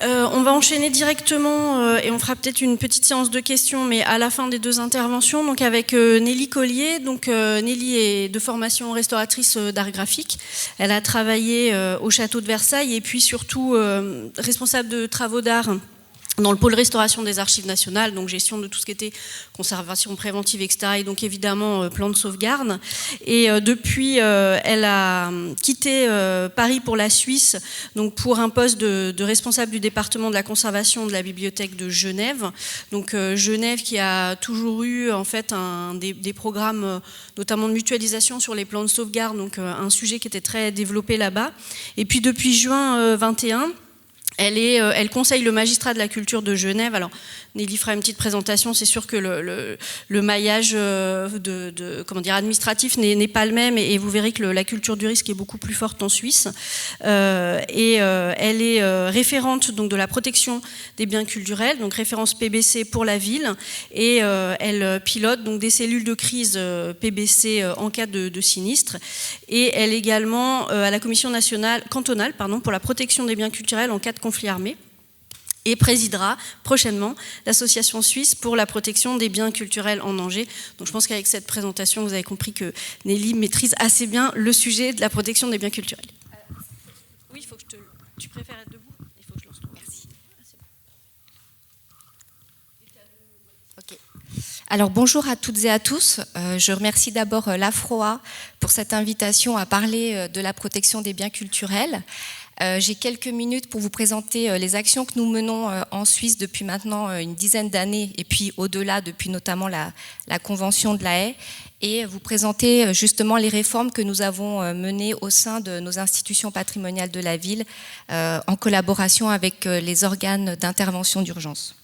On va enchaîner directement et on fera peut-être une petite séance de questions, mais à la fin des deux interventions, donc avec Nelly Collier. Donc Nelly est de formation restauratrice d'art graphique. Elle a travaillé au château de Versailles et puis surtout responsable de travaux d'art dans le pôle restauration des archives nationales, donc gestion de tout ce qui était conservation préventive, etc. Et donc évidemment plan de sauvegarde. Et depuis, elle a quitté Paris pour la Suisse, donc pour un poste de responsable du département de la conservation de la bibliothèque de Genève. Donc Genève qui a toujours eu en fait des programmes, notamment de mutualisation sur les plans de sauvegarde, donc un sujet qui était très développé là-bas. Et puis depuis juin 21. Elle conseille le magistrat de la culture de Genève. Alors, Nelly fera une petite présentation. C'est sûr que le maillage administratif n'est pas le même et vous verrez que la culture du risque est beaucoup plus forte en Suisse. Elle est référente donc, de la protection des biens culturels, donc référence PBC pour la ville. Et elle pilote donc, des cellules de crise PBC en cas de sinistre. Et elle est également à la commission cantonale pour la protection des biens culturels en cas de conflit armé et présidera prochainement l'association suisse pour la protection des biens culturels en danger. Donc je pense qu'avec cette présentation, vous avez compris que Nelly maîtrise assez bien le sujet de la protection des biens culturels. Oui, il faut que tu préfères être debout? Il faut que je lance. Merci. Ok. Alors bonjour à toutes et à tous. Je remercie d'abord l'AFROA pour cette invitation à parler de la protection des biens culturels. J'ai quelques minutes pour vous présenter les actions que nous menons en Suisse depuis maintenant une dizaine d'années et puis au-delà depuis notamment la Convention de la Haye et vous présenter justement les réformes que nous avons menées au sein de nos institutions patrimoniales de la ville en collaboration avec les organes d'intervention d'urgence.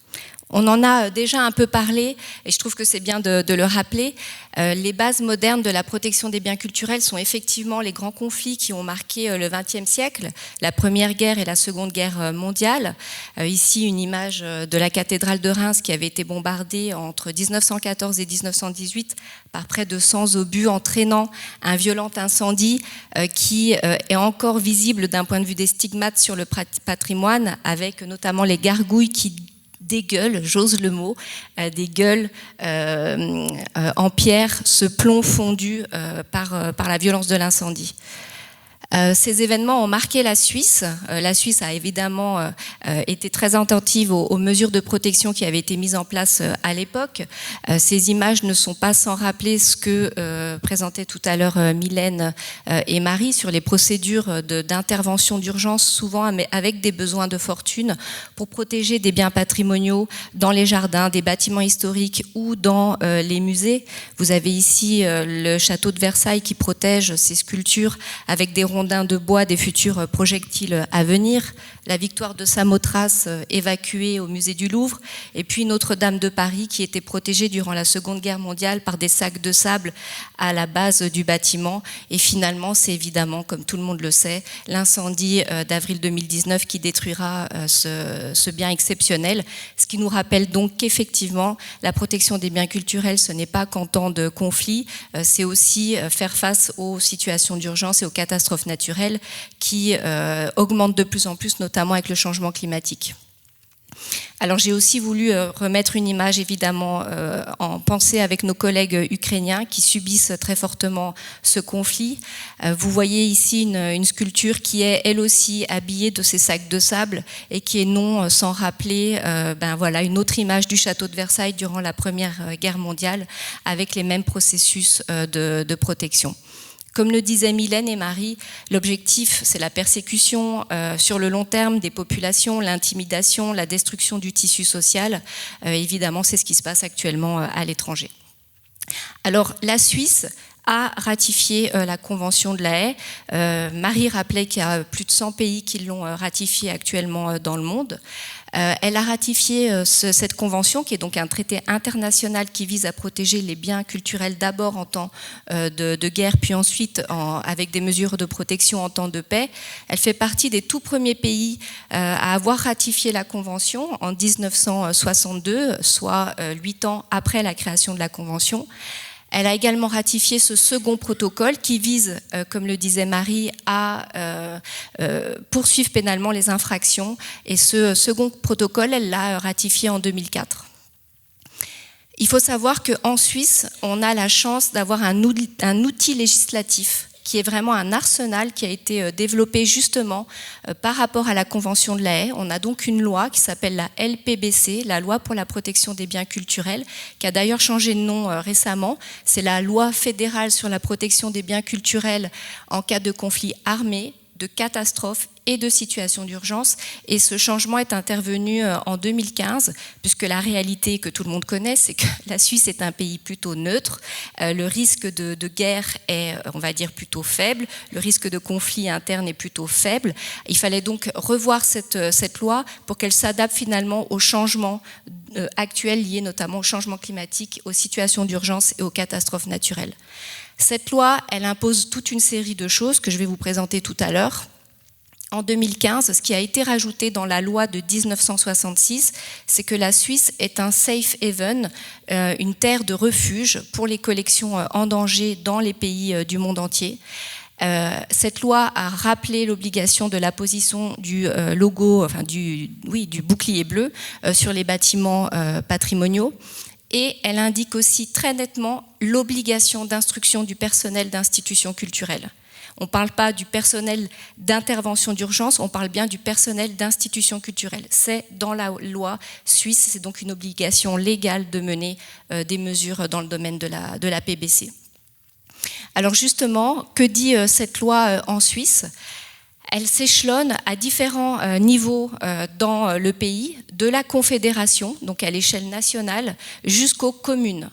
On en a déjà un peu parlé et je trouve que c'est bien de le rappeler. Les bases modernes de la protection des biens culturels sont effectivement les grands conflits qui ont marqué le XXe siècle, la Première Guerre et la Seconde Guerre mondiale. Ici, une image de la cathédrale de Reims qui avait été bombardée entre 1914 et 1918 par près de 100 obus entraînant un violent incendie qui est encore visible d'un point de vue des stigmates sur le patrimoine avec notamment les gargouilles qui des gueules, j'ose le mot, des gueules en pierre, ce plomb fondu par la violence de l'incendie. Ces événements ont marqué la Suisse. La Suisse a évidemment été très attentive aux mesures de protection qui avaient été mises en place à l'époque. Ces images ne sont pas sans rappeler ce que présentaient tout à l'heure Mylène et Marie sur les procédures d'intervention d'urgence, souvent avec des besoins de fortune pour protéger des biens patrimoniaux dans les jardins, des bâtiments historiques ou dans les musées. Vous avez ici le château de Versailles qui protège ces sculptures avec des rondins de bois des futurs projectiles à venir, la victoire de Samothrace évacuée au musée du Louvre, et puis Notre-Dame de Paris qui était protégée durant la Seconde Guerre mondiale par des sacs de sable à la base du bâtiment. Et finalement, c'est évidemment, comme tout le monde le sait, l'incendie d'avril 2019 qui détruira ce bien exceptionnel, ce qui nous rappelle donc qu'effectivement, la protection des biens culturels, ce n'est pas qu'en temps de conflit, c'est aussi faire face aux situations d'urgence et aux catastrophes naturelles qui augmentent de plus en plus, notamment avec le changement climatique. Alors j'ai aussi voulu remettre une image évidemment en pensée avec nos collègues ukrainiens qui subissent très fortement ce conflit. Vous voyez ici une sculpture qui est elle aussi habillée de ces sacs de sable et qui est non sans rappeler voilà, une autre image du château de Versailles durant la Première Guerre mondiale avec les mêmes processus de protection. Comme le disaient Mylène et Marie, l'objectif, c'est la persécution sur le long terme des populations, l'intimidation, la destruction du tissu social. Évidemment, c'est ce qui se passe actuellement à l'étranger. Alors, la Suisse a ratifié la Convention de la Haye. Marie rappelait qu'il y a plus de 100 pays qui l'ont ratifiée actuellement dans le monde. Elle a ratifié cette convention, qui est donc un traité international qui vise à protéger les biens culturels d'abord en temps de guerre, puis ensuite avec des mesures de protection en temps de paix. Elle fait partie des tout premiers pays à avoir ratifié la convention en 1962, soit 8 ans après la création de la convention. Elle a également ratifié ce second protocole qui vise, comme le disait Marie, à poursuivre pénalement les infractions. Et ce second protocole, elle l'a ratifié en 2004. Il faut savoir qu'en Suisse, on a la chance d'avoir un outil législatif qui est vraiment un arsenal qui a été développé justement par rapport à la Convention de La Haye. On a donc une loi qui s'appelle la LPBC, la loi pour la protection des biens culturels, qui a d'ailleurs changé de nom récemment. C'est la loi fédérale sur la protection des biens culturels en cas de conflit armé, de catastrophes et de situations d'urgence. Et ce changement est intervenu en 2015, puisque la réalité que tout le monde connaît, c'est que la Suisse est un pays plutôt neutre. Le risque de guerre est, on va dire, plutôt faible. Le risque de conflit interne est plutôt faible. Il fallait donc revoir cette loi pour qu'elle s'adapte finalement aux changements actuels liés notamment au changement climatique, aux situations d'urgence et aux catastrophes naturelles. Cette loi, elle impose toute une série de choses que je vais vous présenter tout à l'heure. En 2015, ce qui a été rajouté dans la loi de 1966, c'est que la Suisse est un safe haven, une terre de refuge pour les collections en danger dans les pays du monde entier. Cette loi a rappelé l'obligation de la position du logo, enfin du bouclier bleu sur les bâtiments patrimoniaux. Et elle indique aussi très nettement l'obligation d'instruction du personnel d'institutions culturelles. On ne parle pas du personnel d'intervention d'urgence, on parle bien du personnel d'institutions culturelles. C'est dans la loi suisse, c'est donc une obligation légale de mener des mesures dans le domaine de la PBC. Alors justement, que dit cette loi en Suisse ? Elle s'échelonne à différents niveaux dans le pays, de la confédération, donc à l'échelle nationale, jusqu'aux communes.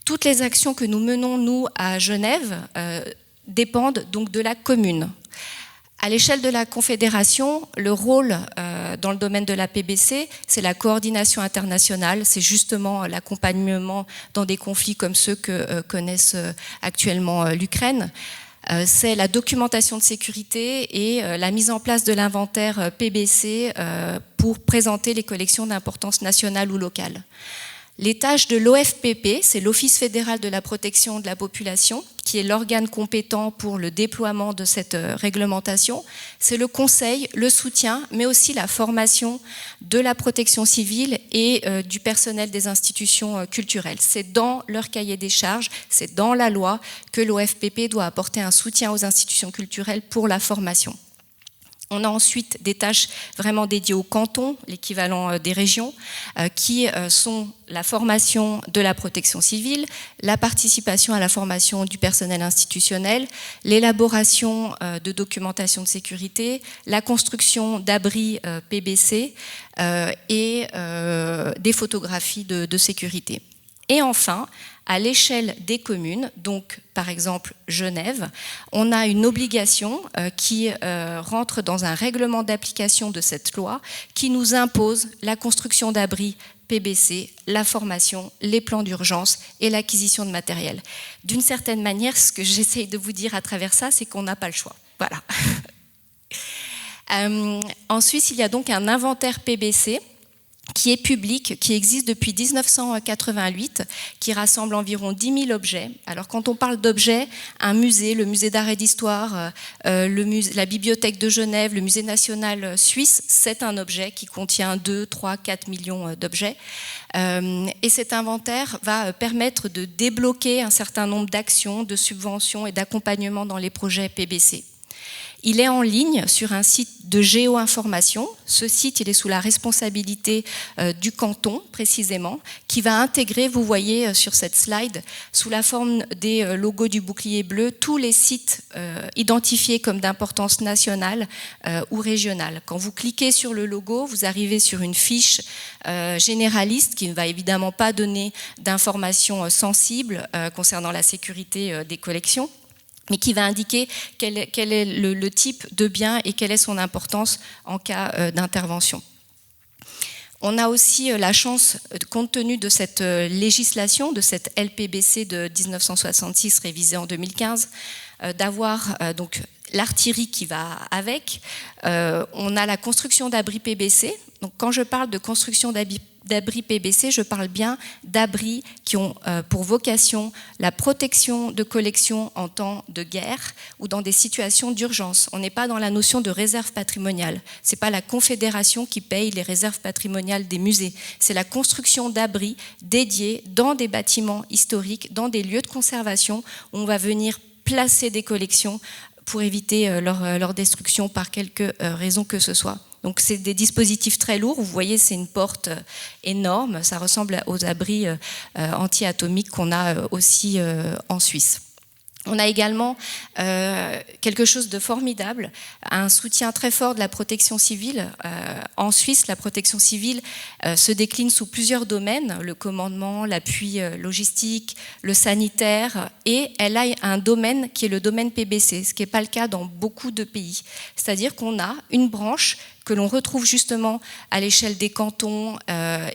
Toutes les actions que nous menons, nous, à Genève, dépendent donc de la commune. À l'échelle de la confédération, le rôle dans le domaine de la PBC, c'est la coordination internationale, c'est justement l'accompagnement dans des conflits comme ceux que connaissent actuellement l'Ukraine. C'est la documentation de sécurité et la mise en place de l'inventaire PBC pour présenter les collections d'importance nationale ou locale. Les tâches de l'OFPP, c'est l'Office fédéral de la protection de la population, qui est l'organe compétent pour le déploiement de cette réglementation. C'est le conseil, le soutien, mais aussi la formation de la protection civile et du personnel des institutions culturelles. C'est dans leur cahier des charges, c'est dans la loi que l'OFPP doit apporter un soutien aux institutions culturelles pour la formation. On a ensuite des tâches vraiment dédiées au canton, l'équivalent des régions, qui sont la formation de la protection civile, la participation à la formation du personnel institutionnel, l'élaboration de documentation de sécurité, la construction d'abris PBC et des photographies de sécurité. Et enfin, à l'échelle des communes, donc par exemple Genève, on a une obligation qui rentre dans un règlement d'application de cette loi qui nous impose la construction d'abris PBC, la formation, les plans d'urgence et l'acquisition de matériel. D'une certaine manière, ce que j'essaye de vous dire à travers ça, c'est qu'on n'a pas le choix. Voilà. En Suisse, il y a donc un inventaire PBC qui est public, qui existe depuis 1988, qui rassemble environ 10 000 objets. Alors quand on parle d'objets, un musée, le musée d'art et d'histoire, la bibliothèque de Genève, le musée national suisse, c'est un objet qui contient 2, 3, 4 millions d'objets. Et cet inventaire va permettre de débloquer un certain nombre d'actions, de subventions et d'accompagnement dans les projets PBC. Il est en ligne sur un site de géo-information. Ce site, il est sous la responsabilité du canton, précisément, qui va intégrer, vous voyez sur cette slide, sous la forme des logos du bouclier bleu, tous les sites identifiés comme d'importance nationale ou régionale. Quand vous cliquez sur le logo, vous arrivez sur une fiche généraliste qui ne va évidemment pas donner d'informations sensibles concernant la sécurité des collections, mais qui va indiquer quel est le type de bien et quelle est son importance en cas d'intervention. On a aussi la chance, compte tenu de cette législation, de cette LPBC de 1966 révisée en 2015, d'avoir donc l'artillerie qui va avec. On a la construction d'abris PBC. Donc, quand je parle de construction d'abris PBC, je parle bien d'abris qui ont pour vocation la protection de collections en temps de guerre ou dans des situations d'urgence. On n'est pas dans la notion de réserve patrimoniale. Ce n'est pas la Confédération qui paye les réserves patrimoniales des musées. C'est la construction d'abris dédiés dans des bâtiments historiques, dans des lieux de conservation où on va venir placer des collections pour éviter leur destruction par quelque raison que ce soit. Donc c'est des dispositifs très lourds. Vous voyez, c'est une porte énorme. Ça ressemble aux abris anti-atomiques qu'on a aussi en Suisse. On a également quelque chose de formidable, un soutien très fort de la protection civile. En Suisse, la protection civile se décline sous plusieurs domaines, le commandement, l'appui logistique, le sanitaire, et elle a un domaine qui est le domaine PBC, ce qui n'est pas le cas dans beaucoup de pays. C'est-à-dire qu'on a une branche que l'on retrouve justement à l'échelle des cantons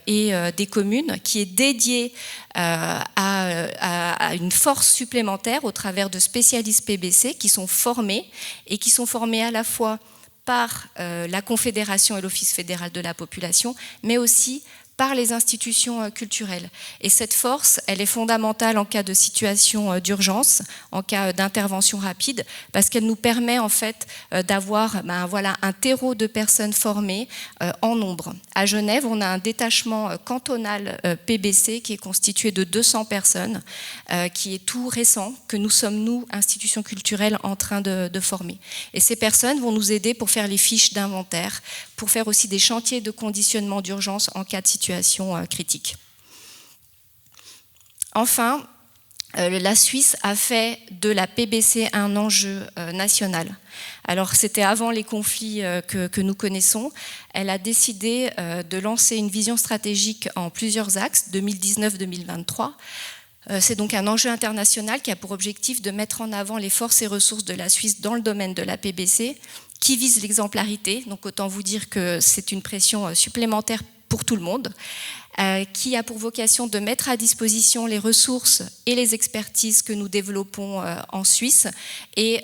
et des communes, qui est dédiée à une force supplémentaire au travers de spécialistes PBC qui sont formés et qui sont formés à la fois par la Confédération et l'Office fédéral de la population, mais aussi par les institutions culturelles. Et cette force, elle est fondamentale en cas de situation d'urgence, en cas d'intervention rapide, parce qu'elle nous permet en fait d'avoir un terreau de personnes formées en nombre. À Genève, on a un détachement cantonal PBC qui est constitué de 200 personnes, qui est tout récent, que nous sommes, nous, institutions culturelles, en train de former. Et ces personnes vont nous aider pour faire les fiches d'inventaire, pour faire aussi des chantiers de conditionnement d'urgence en cas de situation critique. Enfin, la Suisse a fait de la PBC un enjeu national. Alors c'était avant les conflits que nous connaissons. Elle a décidé de lancer une vision stratégique en plusieurs axes, 2019-2023. C'est donc un enjeu international qui a pour objectif de mettre en avant les forces et ressources de la Suisse dans le domaine de la PBC, qui vise l'exemplarité. Donc autant vous dire que c'est une pression supplémentaire pour tout le monde, qui a pour vocation de mettre à disposition les ressources et les expertises que nous développons en Suisse, et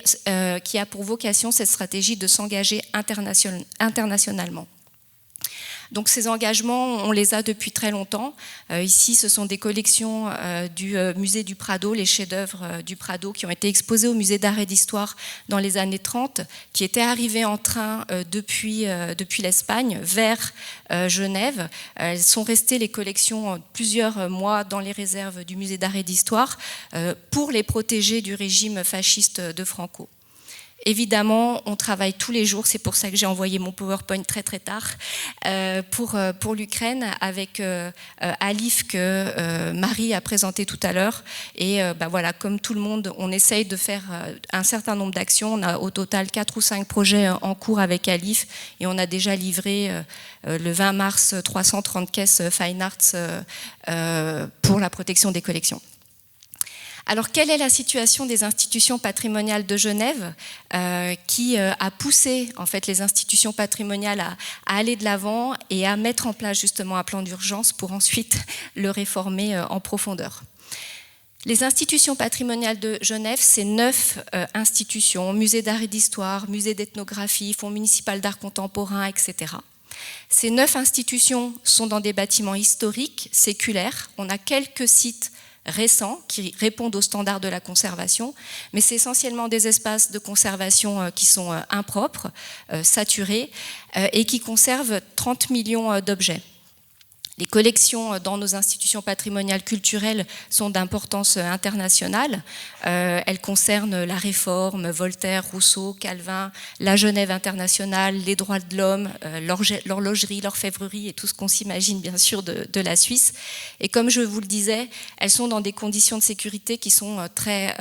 qui a pour vocation, cette stratégie, de s'engager internationalement. Donc ces engagements, on les a depuis très longtemps. Ici, ce sont des collections du musée du Prado, les chefs-d'œuvre du Prado, qui ont été exposés au musée d'art et d'histoire dans les années 30, qui étaient arrivés en train depuis l'Espagne vers Genève. Elles sont restées, les collections, plusieurs mois dans les réserves du musée d'art et d'histoire pour les protéger du régime fasciste de Franco. Évidemment, on travaille tous les jours, c'est pour ça que j'ai envoyé mon PowerPoint très très tard, pour l'Ukraine, avec Alif que Marie a présenté tout à l'heure. Et voilà, comme tout le monde, on essaye de faire un certain nombre d'actions. On a au total 4 ou 5 projets en cours avec Alif, et on a déjà livré le 20 mars 330 caisses Fine Arts pour la protection des collections. Alors, quelle est la situation des institutions patrimoniales de Genève qui a poussé en fait les institutions patrimoniales à aller de l'avant et à mettre en place justement un plan d'urgence pour ensuite le réformer en profondeur? Les institutions patrimoniales de Genève, c'est 9 institutions, musée d'art et d'histoire, musée d'ethnographie, fonds municipal d'art contemporain, etc. Ces 9 institutions sont dans des bâtiments historiques, séculaires. On a quelques sites récents qui répondent aux standards de la conservation, mais c'est essentiellement des espaces de conservation qui sont impropres, saturés, et qui conservent 30 millions d'objets. Les collections dans nos institutions patrimoniales culturelles sont d'importance internationale. Elles concernent la Réforme, Voltaire, Rousseau, Calvin, la Genève internationale, les droits de l'homme, l'horlogerie, l'orfèvrerie et tout ce qu'on s'imagine bien sûr de la Suisse. Et comme je vous le disais, elles sont dans des conditions de sécurité qui sont très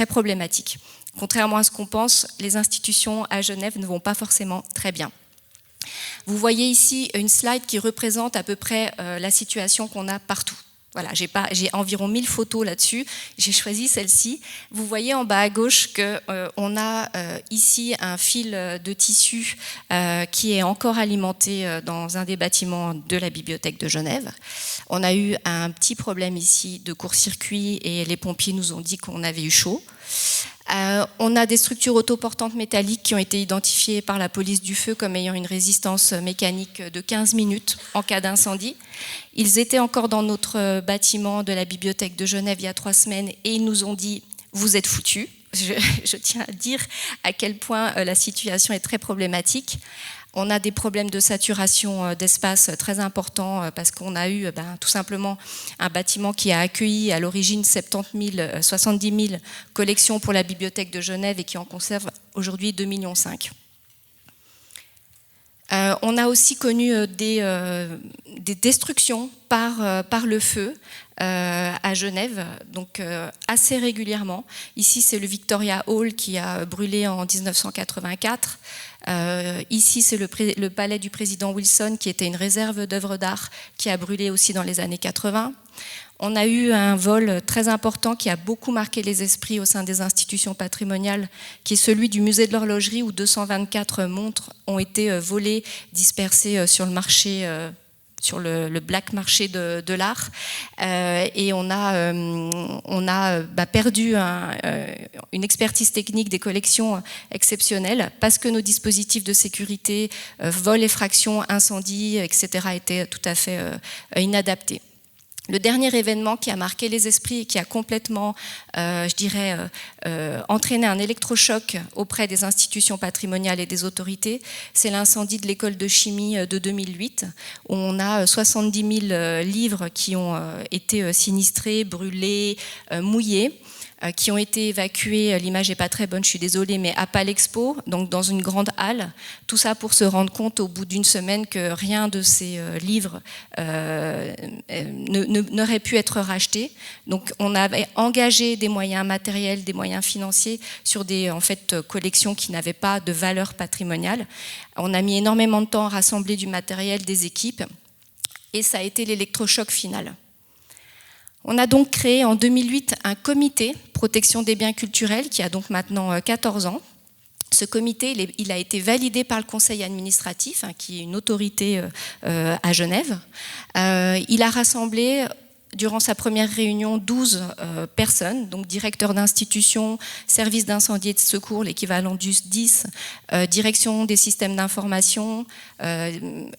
problématiques. Contrairement à ce qu'on pense, les institutions à Genève ne vont pas forcément très bien. Vous voyez ici une slide qui représente à peu près la situation qu'on a partout. Voilà, j'ai environ 1000 photos là-dessus. J'ai choisi celle-ci. Vous voyez en bas à gauche qu'on a ici un fil de tissu qui est encore alimenté dans un des bâtiments de la bibliothèque de Genève. On a eu un petit problème ici de court-circuit et les pompiers nous ont dit qu'on avait eu chaud. On a des structures autoportantes métalliques qui ont été identifiées par la police du feu comme ayant une résistance mécanique de 15 minutes en cas d'incendie. Ils étaient encore dans notre bâtiment de la bibliothèque de Genève il y a 3 semaines et ils nous ont dit « vous êtes foutus ». Je tiens à dire à quel point la situation est très problématique. On a des problèmes de saturation d'espace très importants parce qu'on a eu tout simplement un bâtiment qui a accueilli à l'origine 70 000 collections pour la bibliothèque de Genève et qui en conserve aujourd'hui 2,5 millions. On a aussi connu des destructions par le feu à Genève, donc assez régulièrement. Ici, c'est le Victoria Hall qui a brûlé en 1984. Ici, c'est le palais du président Wilson qui était une réserve d'œuvres d'art qui a brûlé aussi dans les années 80. On a eu un vol très important qui a beaucoup marqué les esprits au sein des institutions patrimoniales, qui est celui du musée de l'horlogerie où 224 montres ont été volées, dispersées sur le marché, sur le black marché de l'art. Et on a perdu une expertise technique des collections exceptionnelles parce que nos dispositifs de sécurité, vol, effraction, incendie, etc. étaient tout à fait inadaptés. Le dernier événement qui a marqué les esprits et qui a complètement, entraîné un électrochoc auprès des institutions patrimoniales et des autorités, c'est l'incendie de l'école de chimie de 2008, où on a 70 000 livres qui ont été sinistrés, brûlés, mouillés, qui ont été évacués, l'image n'est pas très bonne, je suis désolée, mais à Palexpo, donc dans une grande halle, tout ça pour se rendre compte au bout d'une semaine que rien de ces livres n'aurait pu être racheté. Donc on avait engagé des moyens matériels, des moyens financiers sur des collections qui n'avaient pas de valeur patrimoniale. On a mis énormément de temps à rassembler du matériel, des équipes, et ça a été l'électrochoc final. On a donc créé en 2008 un comité protection des biens culturels qui a donc maintenant 14 ans. Ce comité, il a été validé par le conseil administratif, qui est une autorité à Genève. Il a rassemblé, durant sa première réunion, 12 personnes, donc directeurs d'institutions, services d'incendie et de secours, l'équivalent du SDIS, direction des systèmes d'information,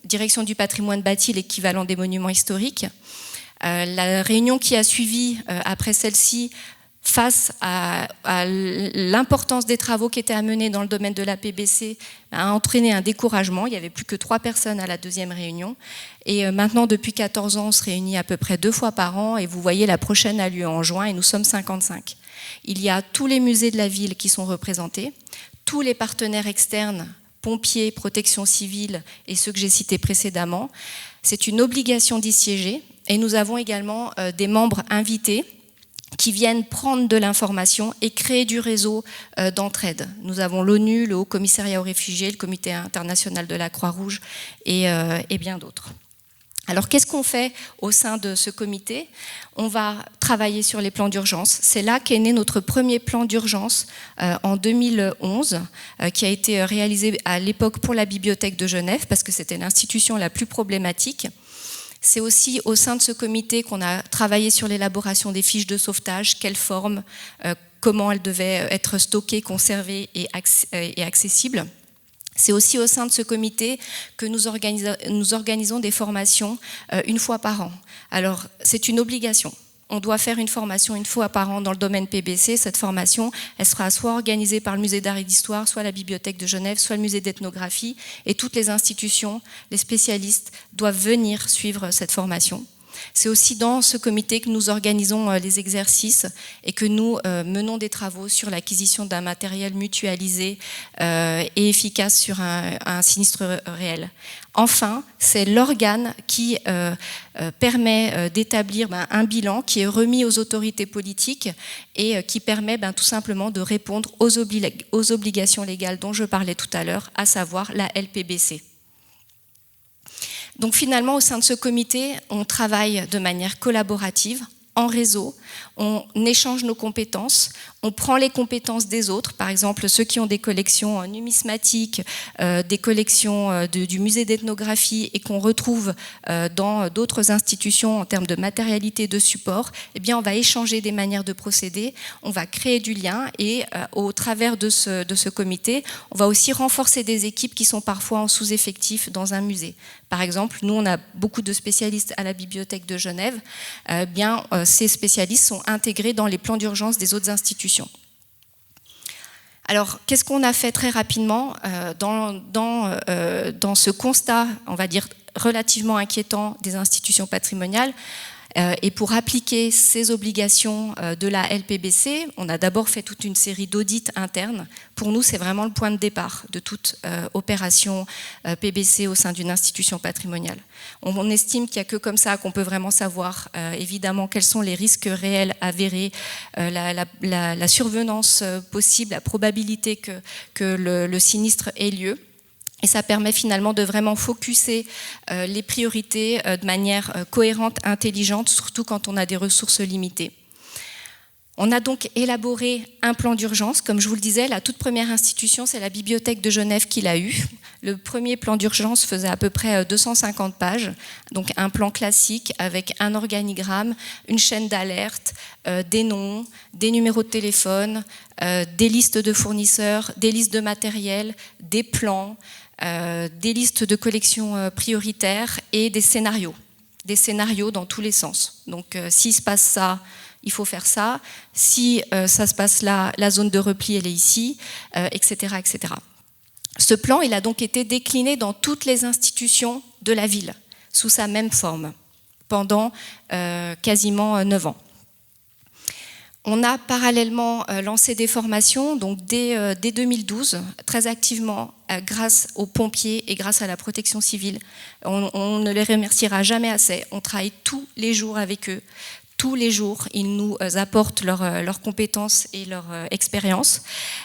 direction du patrimoine bâti, l'équivalent des monuments historiques. La réunion qui a suivi après celle-ci, face à l'importance des travaux qui étaient à mener dans le domaine de la PBC, a entraîné un découragement. Il n'y avait plus que 3 personnes à la deuxième réunion. Et maintenant, depuis 14 ans, on se réunit à peu près 2 fois par an. Et vous voyez, la prochaine a lieu en juin et nous sommes 55. Il y a tous les musées de la ville qui sont représentés, tous les partenaires externes, pompiers, protection civile et ceux que j'ai cités précédemment. C'est une obligation d'y siéger. Et nous avons également des membres invités qui viennent prendre de l'information et créer du réseau d'entraide. Nous avons l'ONU, le Haut Commissariat aux réfugiés, le Comité international de la Croix-Rouge et bien d'autres. Alors qu'est-ce qu'on fait au sein de ce comité? On va travailler sur les plans d'urgence. C'est là qu'est né notre premier plan d'urgence en 2011, qui a été réalisé à l'époque pour la bibliothèque de Genève, parce que c'était l'institution la plus problématique. C'est aussi au sein de ce comité qu'on a travaillé sur l'élaboration des fiches de sauvetage, quelle forme, comment elles devaient être stockées, conservées et accessibles. C'est aussi au sein de ce comité que nous organisons des formations 1 fois par an. Alors, c'est une obligation. On doit faire une formation 1 fois par an dans le domaine PBC. Cette formation, elle sera soit organisée par le musée d'art et d'histoire, soit la bibliothèque de Genève, soit le musée d'ethnographie. Et toutes les institutions, les spécialistes doivent venir suivre cette formation. C'est aussi dans ce comité que nous organisons les exercices et que nous menons des travaux sur l'acquisition d'un matériel mutualisé et efficace sur un sinistre réel. Enfin, c'est l'organe qui permet d'établir un bilan qui est remis aux autorités politiques et qui permet tout simplement de répondre aux obligations légales dont je parlais tout à l'heure, à savoir la LPBC. Donc finalement, au sein de ce comité, on travaille de manière collaborative, en réseau, on échange nos compétences, on prend les compétences des autres, par exemple ceux qui ont des collections numismatiques, des collections du musée d'ethnographie et qu'on retrouve dans d'autres institutions en termes de matérialité de support, eh bien on va échanger des manières de procéder, on va créer du lien et au travers de ce comité, on va aussi renforcer des équipes qui sont parfois en sous-effectif dans un musée. Par exemple, nous on a beaucoup de spécialistes à la Bibliothèque de Genève, ces spécialistes sont intégrés dans les plans d'urgence des autres institutions. Alors, qu'est-ce qu'on a fait très rapidement dans ce constat, on va dire, relativement inquiétant des institutions patrimoniales? Et pour appliquer ces obligations de la LPBC, on a d'abord fait toute une série d'audits internes. Pour nous, c'est vraiment le point de départ de toute opération PBC au sein d'une institution patrimoniale. On estime qu'il n'y a que comme ça qu'on peut vraiment savoir, évidemment, quels sont les risques réels avérés, la survenance possible, la probabilité que le sinistre ait lieu. Et ça permet finalement de vraiment focuser les priorités de manière cohérente, intelligente, surtout quand on a des ressources limitées. On a donc élaboré un plan d'urgence. Comme je vous le disais, la toute première institution, c'est la Bibliothèque de Genève qui l'a eu. Le premier plan d'urgence faisait à peu près 250 pages, donc un plan classique avec un organigramme, une chaîne d'alerte, des noms, des numéros de téléphone, des listes de fournisseurs, des listes de matériel, des plans, des listes de collections prioritaires et des scénarios dans tous les sens. Donc s'il se passe ça, il faut faire ça. Si ça se passe là, la zone de repli, elle est ici, etc., etc. Ce plan, il a donc été décliné dans toutes les institutions de la ville, sous sa même forme, pendant quasiment 9 ans. On a parallèlement lancé des formations, donc dès 2012, très activement, grâce aux pompiers et grâce à la protection civile. On ne les remerciera jamais assez. On travaille tous les jours avec eux. Tous les jours, ils nous apportent leurs compétences et leur expérience.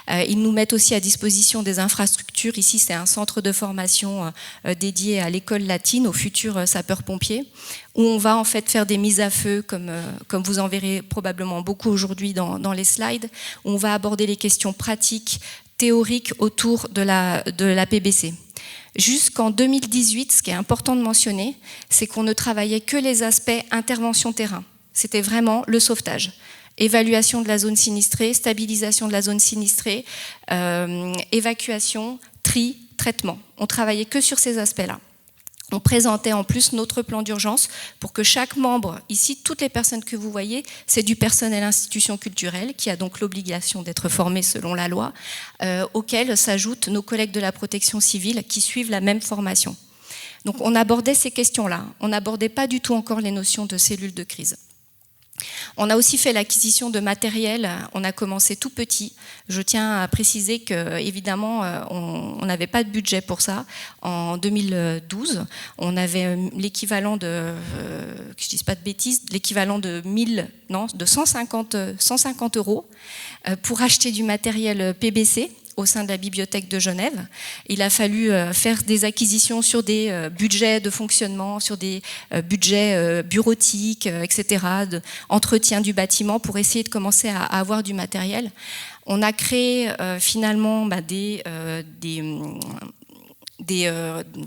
Ils nous mettent aussi à disposition des infrastructures. Ici, c'est un centre de formation dédié à l'école latine, aux futurs sapeurs-pompiers, où on va en fait faire des mises à feu, comme vous en verrez probablement beaucoup aujourd'hui dans les slides, où on va aborder les questions pratiques, théoriques autour de la PBC. Jusqu'en 2018, ce qui est important de mentionner, c'est qu'on ne travaillait que les aspects intervention terrain. C'était vraiment le sauvetage. Évaluation de la zone sinistrée, stabilisation de la zone sinistrée, évacuation, tri, traitement. On travaillait que sur ces aspects-là. On présentait en plus notre plan d'urgence pour que chaque membre, ici, toutes les personnes que vous voyez, c'est du personnel institution culturelle qui a donc l'obligation d'être formé selon la loi, auquel s'ajoutent nos collègues de la protection civile qui suivent la même formation. Donc on abordait ces questions-là. On n'abordait pas du tout encore les notions de cellules de crise. On a aussi fait l'acquisition de matériel, on a commencé tout petit. Je tiens à préciser qu'évidemment, on n'avait pas de budget pour ça. En 2012, on avait l'équivalent de, que je ne dise pas de bêtises, l'équivalent de 150 € pour acheter du matériel PBC au sein de la Bibliothèque de Genève. Il a fallu faire des acquisitions sur des budgets de fonctionnement, sur des budgets bureautiques, etc., d'entretien du bâtiment pour essayer de commencer à avoir du matériel. On a créé finalement des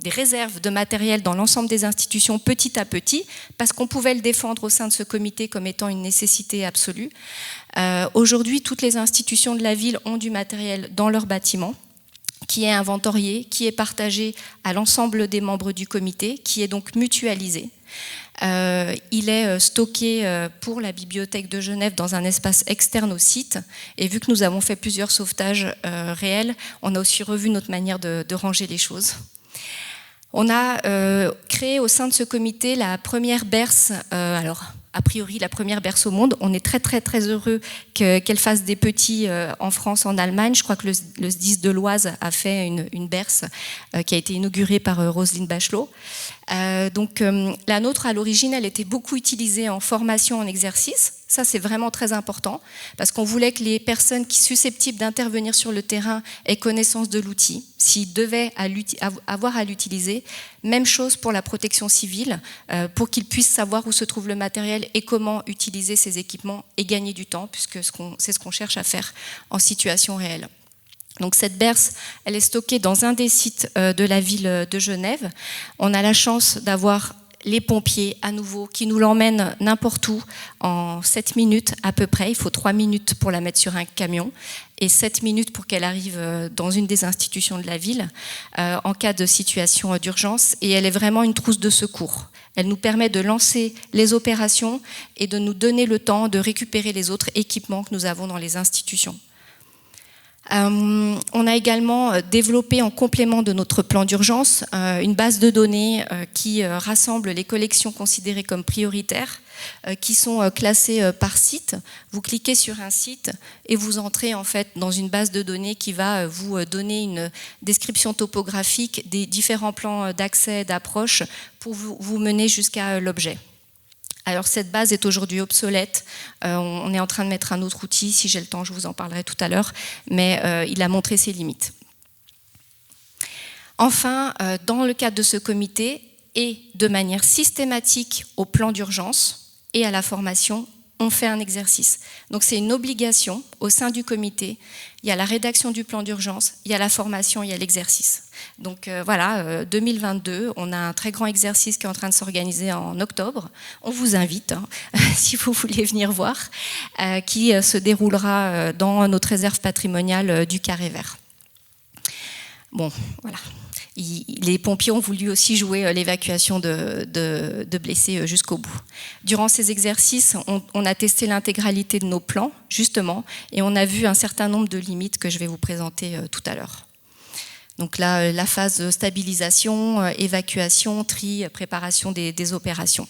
réserves de matériel dans l'ensemble des institutions petit à petit, parce qu'on pouvait le défendre au sein de ce comité comme étant une nécessité absolue. Aujourd'hui, toutes les institutions de la ville ont du matériel dans leur bâtiment, qui est inventorié, qui est partagé à l'ensemble des membres du comité, qui est donc mutualisé. Il est stocké pour la Bibliothèque de Genève dans un espace externe au site. Et vu que nous avons fait plusieurs sauvetages réels, on a aussi revu notre manière de ranger les choses. On a créé au sein de ce comité la première berce, a priori la première berce au monde. On est très très très heureux qu'elle fasse des petits en France, en Allemagne. Je crois que le SDIS de l'Oise a fait une berce qui a été inaugurée par Roselyne Bachelot. La nôtre, à l'origine, elle était beaucoup utilisée en formation, en exercice. Ça, c'est vraiment très important, parce qu'on voulait que les personnes qui sont susceptibles d'intervenir sur le terrain aient connaissance de l'outil, s'ils devaient avoir à l'utiliser. Même chose pour la protection civile, pour qu'ils puissent savoir où se trouve le matériel et comment utiliser ces équipements et gagner du temps, puisque c'est ce qu'on cherche à faire en situation réelle. Donc cette berce, elle est stockée dans un des sites de la ville de Genève. On a la chance d'avoir les pompiers à nouveau qui nous l'emmènent n'importe où en 7 minutes à peu près. Il faut 3 minutes pour la mettre sur un camion et 7 minutes pour qu'elle arrive dans une des institutions de la ville en cas de situation d'urgence. Et elle est vraiment une trousse de secours. Elle nous permet de lancer les opérations et de nous donner le temps de récupérer les autres équipements que nous avons dans les institutions. On a également développé en complément de notre plan d'urgence une base de données qui rassemble les collections considérées comme prioritaires, qui sont classées par site. Vous cliquez sur un site et vous entrez en fait dans une base de données qui va vous donner une description topographique des différents plans d'accès, d'approche pour vous mener jusqu'à l'objet. Alors cette base est aujourd'hui obsolète, on est en train de mettre un autre outil, si j'ai le temps je vous en parlerai tout à l'heure, mais il a montré ses limites. Enfin, dans le cadre de ce comité et de manière systématique au plan d'urgence et à la formation, on fait un exercice. Donc c'est une obligation au sein du comité, il y a la rédaction du plan d'urgence, il y a la formation, il y a l'exercice. Donc voilà, 2022, on a un très grand exercice qui est en train de s'organiser en octobre. On vous invite, si vous voulez venir voir, qui se déroulera dans notre réserve patrimoniale du Carré Vert. Bon, voilà. Les pompiers ont voulu aussi jouer l'évacuation de blessés jusqu'au bout. Durant ces exercices, on a testé l'intégralité de nos plans, justement, et on a vu un certain nombre de limites que je vais vous présenter tout à l'heure. Donc là, la phase de stabilisation, évacuation, tri, préparation des opérations.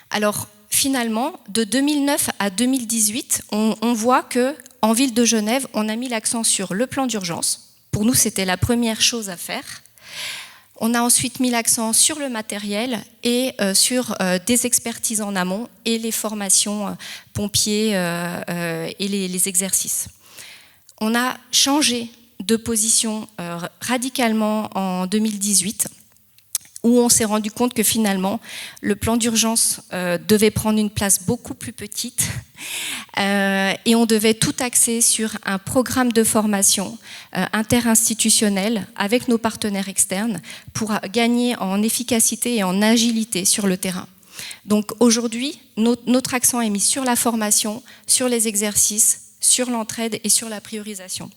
Alors, finalement, de 2009 à 2018, on voit qu'en ville de Genève, on a mis l'accent sur le plan d'urgence. Pour nous, c'était la première chose à faire. On a ensuite mis l'accent sur le matériel et sur des expertises en amont et les formations pompiers et les exercices. On a changé de position radicalement en 2018, où on s'est rendu compte que finalement, le plan d'urgence devait prendre une place beaucoup plus petite et on devait tout axer sur un programme de formation interinstitutionnel avec nos partenaires externes pour gagner en efficacité et en agilité sur le terrain. Donc aujourd'hui, notre accent est mis sur la formation, sur les exercices, sur l'entraide et sur la priorisation.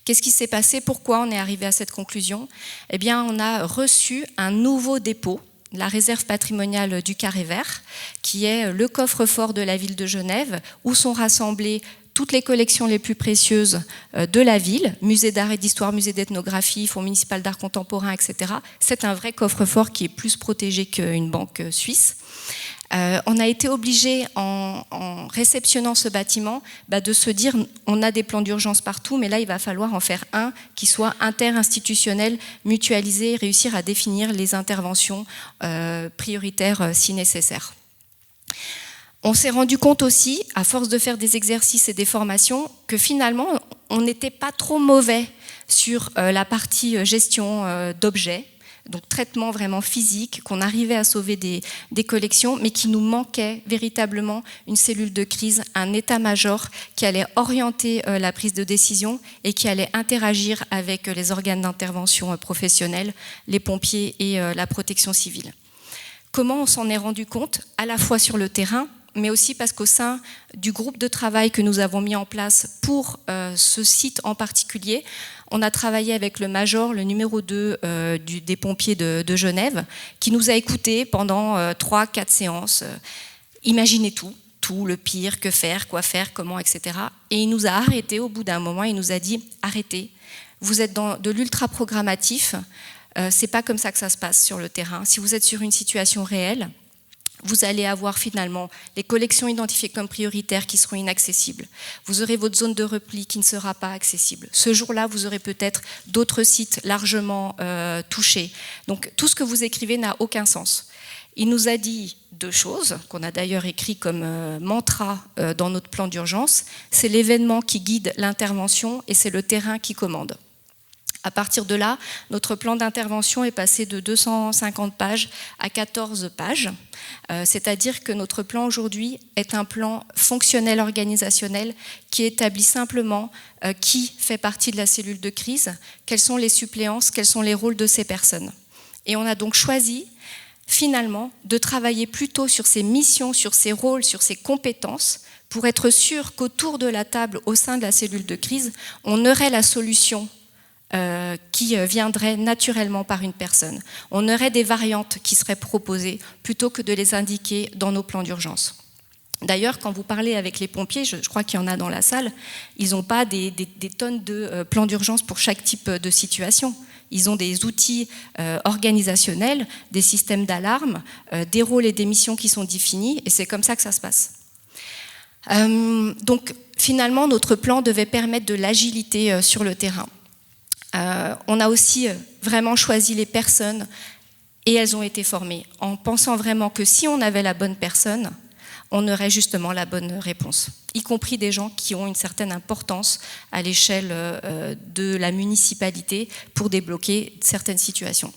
Qu'est-ce qui s'est passé? Pourquoi on est arrivé à cette conclusion? Eh bien, on a reçu un nouveau dépôt, la réserve patrimoniale du Carré Vert, qui est le coffre-fort de la ville de Genève, où sont rassemblées toutes les collections les plus précieuses de la ville, musée d'art et d'histoire, musée d'ethnographie, fonds municipal d'art contemporain, etc. C'est un vrai coffre-fort qui est plus protégé qu'une banque suisse. On a été obligé, en réceptionnant ce bâtiment, de se dire on a des plans d'urgence partout, mais là il va falloir en faire un qui soit interinstitutionnel, mutualisé, réussir à définir les interventions prioritaires si nécessaire. On s'est rendu compte aussi, à force de faire des exercices et des formations, que finalement on n'était pas trop mauvais sur la partie gestion d'objets, donc traitement vraiment physique, qu'on arrivait à sauver des collections, mais qui nous manquait véritablement une cellule de crise, un état-major qui allait orienter la prise de décision et qui allait interagir avec les organes d'intervention professionnels, les pompiers et la protection civile. Comment on s'en est rendu compte? À la fois sur le terrain, mais aussi parce qu'au sein du groupe de travail que nous avons mis en place pour ce site en particulier, on a travaillé avec le major, le numéro 2 des pompiers de Genève, qui nous a écoutés pendant 3-4 séances. Imaginez tout, le pire, que faire, quoi faire, comment, etc. Et il nous a arrêtés au bout d'un moment, il nous a dit « Arrêtez, vous êtes dans de l'ultra-programmatif, c'est pas comme ça que ça se passe sur le terrain. Si vous êtes sur une situation réelle, Vous allez avoir finalement les collections identifiées comme prioritaires qui seront inaccessibles. Vous aurez votre zone de repli qui ne sera pas accessible. Ce jour-là, vous aurez peut-être d'autres sites largement touchés. Donc tout ce que vous écrivez n'a aucun sens. Il nous a dit 2 choses, qu'on a d'ailleurs écrit comme mantra dans notre plan d'urgence. C'est l'événement qui guide l'intervention et c'est le terrain qui commande. À partir de là, notre plan d'intervention est passé de 250 pages à 14 pages, c'est-à-dire que notre plan aujourd'hui est un plan fonctionnel organisationnel qui établit simplement qui fait partie de la cellule de crise, quelles sont les suppléances, quels sont les rôles de ces personnes. Et on a donc choisi finalement de travailler plutôt sur ces missions, sur ces rôles, sur ces compétences, pour être sûr qu'autour de la table, au sein de la cellule de crise, on aurait la solution qui viendrait naturellement par une personne. On aurait des variantes qui seraient proposées plutôt que de les indiquer dans nos plans d'urgence. D'ailleurs, quand vous parlez avec les pompiers, je crois qu'il y en a dans la salle, ils n'ont pas des tonnes de plans d'urgence pour chaque type de situation. Ils ont des outils organisationnels, des systèmes d'alarme, des rôles et des missions qui sont définis, et c'est comme ça que ça se passe. Donc, finalement, notre plan devait permettre de l'agilité sur le terrain. On a aussi vraiment choisi les personnes et elles ont été formées en pensant vraiment que si on avait la bonne personne, on aurait justement la bonne réponse, y compris des gens qui ont une certaine importance à l'échelle de la municipalité pour débloquer certaines situations.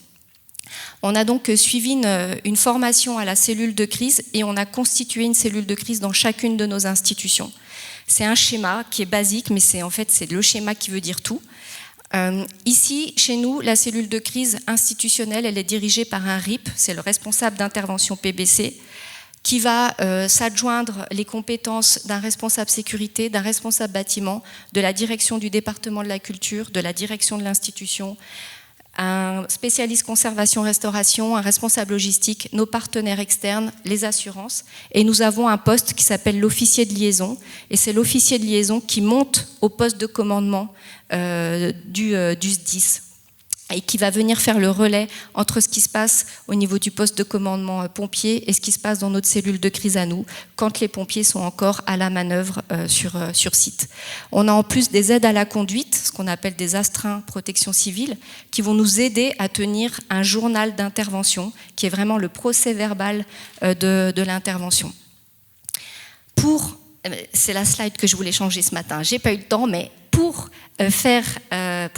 On a donc suivi une formation à la cellule de crise et on a constitué une cellule de crise dans chacune de nos institutions. C'est un schéma qui est basique, mais c'est le schéma qui veut dire tout. Ici, chez nous, la cellule de crise institutionnelle, elle est dirigée par un RIP, c'est le responsable d'intervention PBC, qui va s'adjoindre les compétences d'un responsable sécurité, d'un responsable bâtiment, de la direction du département de la culture, de la direction de l'institution, un spécialiste conservation-restauration, un responsable logistique, nos partenaires externes, les assurances. Et nous avons un poste qui s'appelle l'officier de liaison. Et c'est l'officier de liaison qui monte au poste de commandement du SDIS et qui va venir faire le relais entre ce qui se passe au niveau du poste de commandement pompier et ce qui se passe dans notre cellule de crise à nous, quand les pompiers sont encore à la manœuvre sur site. On a en plus des aides à la conduite, ce qu'on appelle des astreints protection civile, qui vont nous aider à tenir un journal d'intervention, qui est vraiment le procès-verbal de l'intervention. C'est la slide que je voulais changer ce matin, j'ai pas eu le temps, mais pour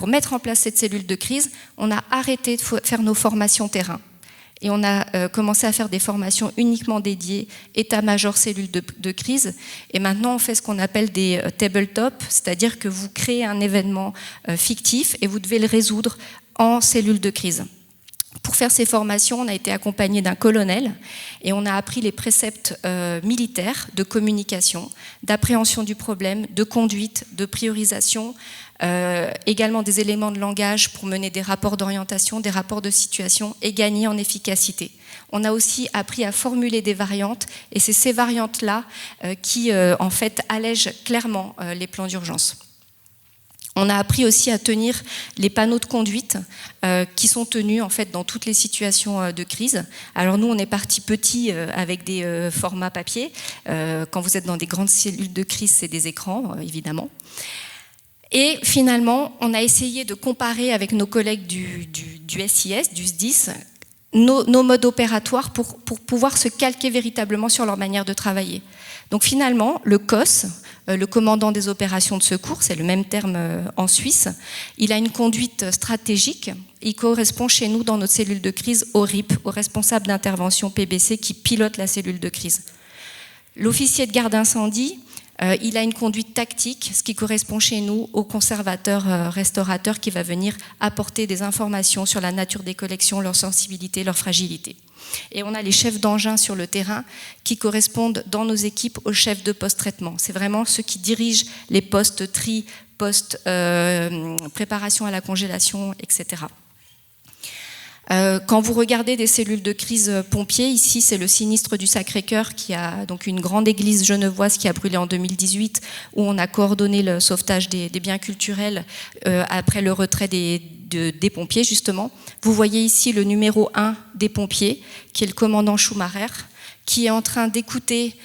mettre en place cette cellule de crise, on a arrêté de faire nos formations terrain. Et on a commencé à faire des formations uniquement dédiées état-major cellule de crise. Et maintenant, on fait ce qu'on appelle des tabletops, c'est-à-dire que vous créez un événement fictif et vous devez le résoudre en cellule de crise. Pour faire ces formations, on a été accompagné d'un colonel et on a appris les préceptes militaires de communication, d'appréhension du problème, de conduite, de priorisation, également des éléments de langage pour mener des rapports d'orientation, des rapports de situation et gagner en efficacité. On a aussi appris à formuler des variantes et c'est ces variantes-là qui en fait allègent clairement les plans d'urgence. On a appris aussi à tenir les panneaux de conduite qui sont tenus en fait dans toutes les situations de crise. Alors nous, on est parti petit avec des formats papier. Quand vous êtes dans des grandes cellules de crise, c'est des écrans, évidemment. Et finalement, on a essayé de comparer avec nos collègues du SIS, du SDIS, nos modes opératoires pour pouvoir se calquer véritablement sur leur manière de travailler. Donc finalement, le COS, le commandant des opérations de secours, c'est le même terme en Suisse, il a une conduite stratégique, il correspond chez nous dans notre cellule de crise au RIP, au responsable d'intervention PBC qui pilote la cellule de crise. L'officier de garde incendie, il a une conduite tactique, ce qui correspond chez nous au conservateur restaurateur qui va venir apporter des informations sur la nature des collections, leur sensibilité, leur fragilité. Et on a les chefs d'engin sur le terrain qui correspondent dans nos équipes aux chefs de post-traitement. C'est vraiment ceux qui dirigent les postes tri, post préparation à la congélation, etc. Quand vous regardez des cellules de crise pompiers, ici c'est le sinistre du Sacré-Cœur qui a donc une grande église genevoise qui a brûlé en 2018 où on a coordonné le sauvetage des biens culturels après le retrait des des pompiers, justement. Vous voyez ici le numéro 1 des pompiers, qui est le commandant Schumacher, qui est en train d'écouter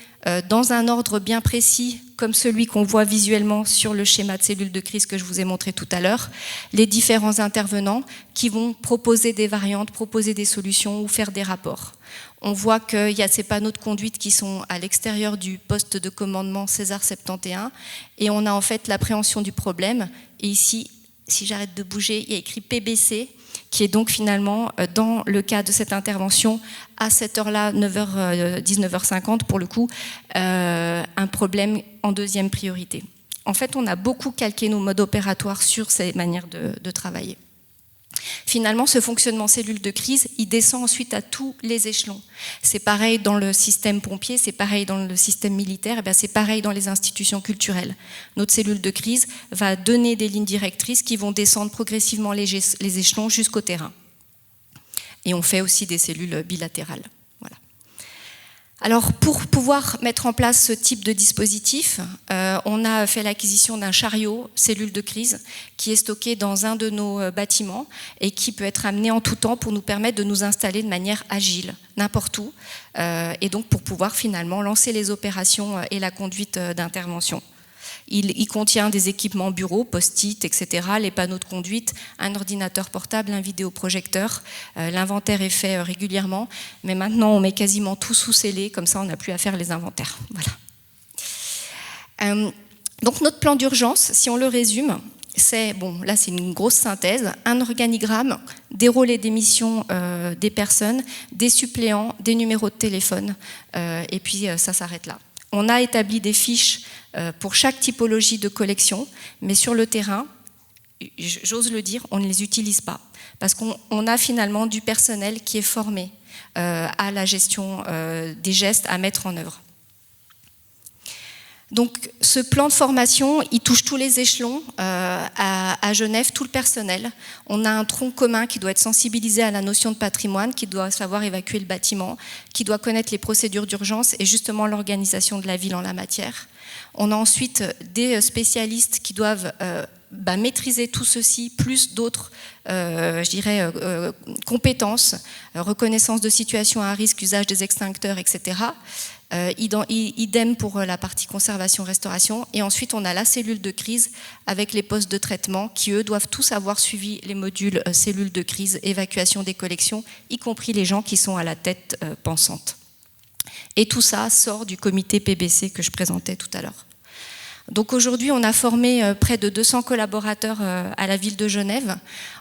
dans un ordre bien précis, comme celui qu'on voit visuellement sur le schéma de cellule de crise que je vous ai montré tout à l'heure, les différents intervenants qui vont proposer des variantes, proposer des solutions ou faire des rapports. On voit qu'il y a ces panneaux de conduite qui sont à l'extérieur du poste de commandement César 71 et on a en fait l'appréhension du problème. Et ici, si j'arrête de bouger, il y a écrit PBC, qui est donc finalement, dans le cas de cette intervention, à cette heure-là, 19h50 pour le coup, un problème en deuxième priorité. En fait, on a beaucoup calqué nos modes opératoires sur ces manières de travailler. Finalement, ce fonctionnement cellule de crise, il descend ensuite à tous les échelons. C'est pareil dans le système pompier, c'est pareil dans le système militaire, et bien c'est pareil dans les institutions culturelles. Notre cellule de crise va donner des lignes directrices qui vont descendre progressivement les échelons jusqu'au terrain. Et on fait aussi des cellules bilatérales. Voilà. Alors, pour pouvoir mettre en place ce type de dispositif, on a fait l'acquisition d'un chariot cellule de crise qui est stocké dans un de nos bâtiments et qui peut être amené en tout temps pour nous permettre de nous installer de manière agile, n'importe où, et donc pour pouvoir finalement lancer les opérations et la conduite d'intervention. Il contient des équipements bureaux, post-it, etc., les panneaux de conduite, un ordinateur portable, un vidéoprojecteur. L'inventaire est fait régulièrement, mais maintenant on met quasiment tout sous scellé, comme ça on n'a plus à faire les inventaires. Voilà. Donc notre plan d'urgence, si on le résume, c'est, bon, là c'est une grosse synthèse, un organigramme, des rôles et des missions des personnes, des suppléants, des numéros de téléphone, et puis ça s'arrête là. On a établi des fiches pour chaque typologie de collection, mais sur le terrain, j'ose le dire, on ne les utilise pas, parce qu'on a finalement du personnel qui est formé à la gestion des gestes à mettre en œuvre. Donc ce plan de formation, il touche tous les échelons à Genève, tout le personnel. On a un tronc commun qui doit être sensibilisé à la notion de patrimoine, qui doit savoir évacuer le bâtiment, qui doit connaître les procédures d'urgence et justement l'organisation de la ville en la matière. On a ensuite des spécialistes qui doivent maîtriser tout ceci, plus d'autres, compétences, reconnaissance de situation à risque, usage des extincteurs, etc. Idem pour la partie conservation-restauration. Et ensuite, on a la cellule de crise avec les postes de traitement qui, eux, doivent tous avoir suivi les modules cellules de crise, évacuation des collections, y compris les gens qui sont à la tête pensante. Et tout ça sort du comité PBC que je présentais tout à l'heure. Donc aujourd'hui, on a formé près de 200 collaborateurs à la ville de Genève